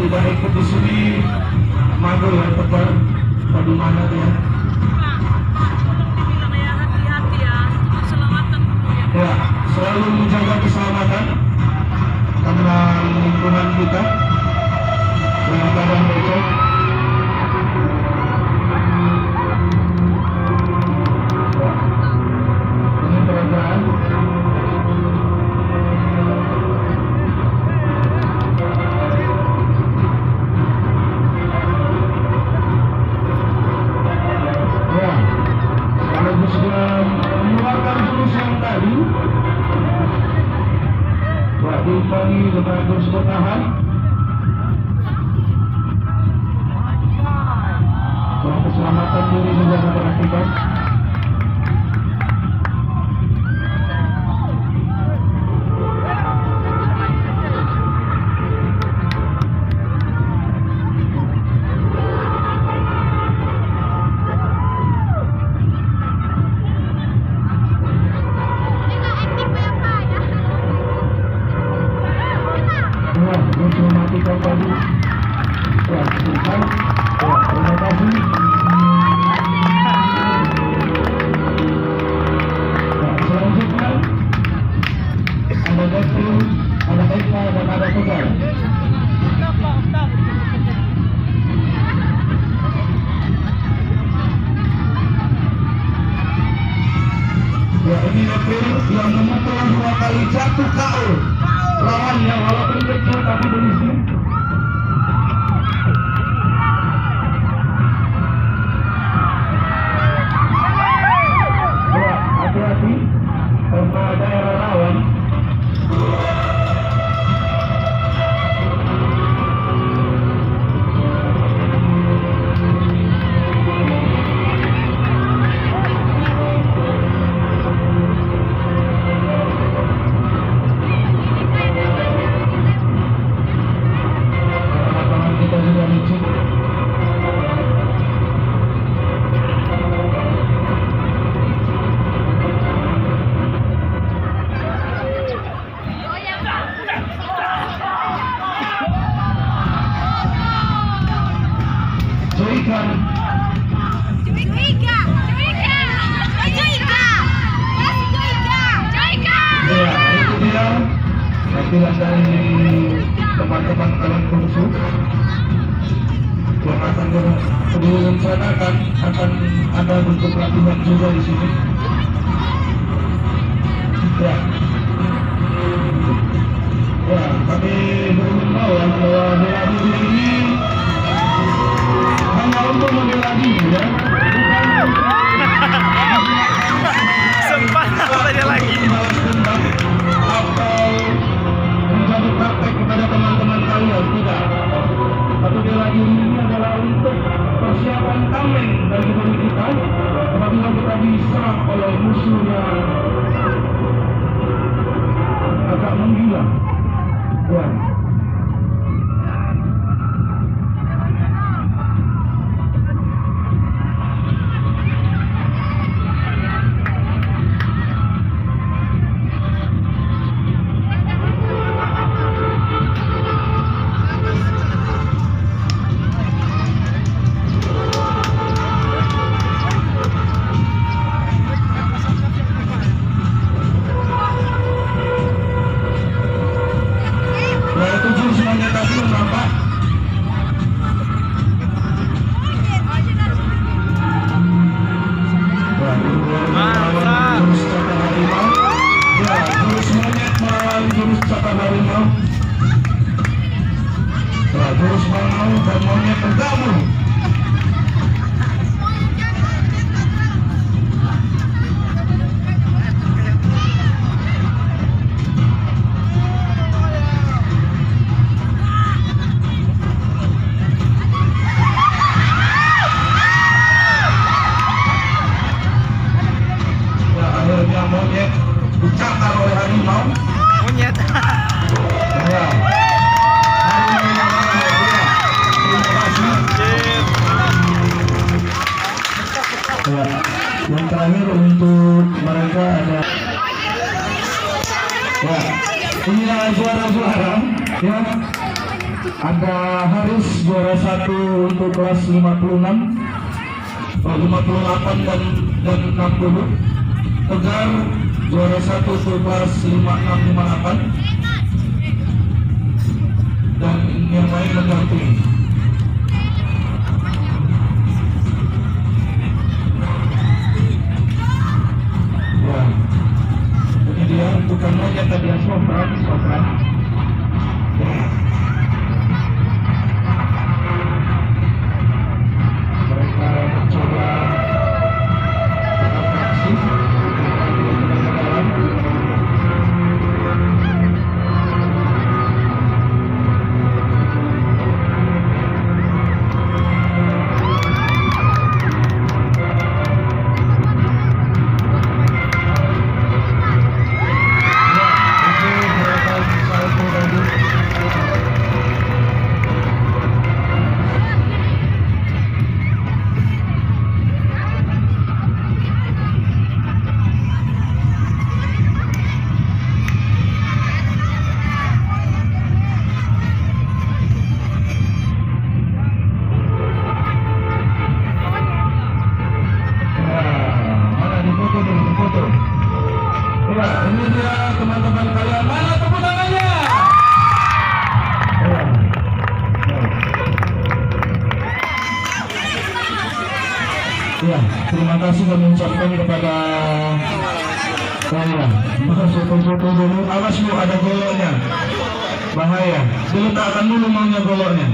tidak ikut di sini mago yang tebar di mana ya. Hati-hati ya, keselamatan ya, selalu menjaga keselamatan karena lingkungan kita dalam keadaan bocor. Ini perasaan diimbangi dengan terus bertahan. Keselamatan diri juga diperhatikan. Mematikan tadi. Ya, Tuhan. Ya, terima kasih. Ya, selanjutnya ada Depri, ada Eka, dan ada Tegar. Ya, ini Depri yang memukul 2 kali jatuh KO lawannya walaupun kecil tapi berisi. Ya, hati-hati karena daerah rawan. Tampilan dari teman-teman kalian khusus yang akan direncanakan akan ada bentuk latihan juga di sini. Ya, ya kami beritahu bahwa bela diri ini hanya untuk membela diri ya, sempat tanya lagi atau menjadi praktek kepada teman-teman kalian, tidak. Tapi bela diri ini adalah untuk persiapan tameng bagi diri kita apabila kita diserang oleh musuh yang agak menggila. Ya. Jurus bangau dan monyet bergabung. Ya, akhirnya monyet dicakar oleh harimau. monyet. Ya. Ya, yang terakhir untuk mereka ada ya, inilah suara-suara ya Ada Haris juara 1 untuk kelas 56, 58 dan 60. Tegar juara 1 untuk kelas 56, 58. Dan yang lain mendamping. Ya, ini dia untuk kamu yang tadi sopran. Ya. Mereka mencoba atraksi. Ya, ini dia teman-teman kalian. Mana tepuk tangannya? Ya, terima kasih kami ucapkan kepada saya. Foto-foto dulu. Awas bu, ada goloknya. Bahaya. Diletakkan dulu maunya goloknya.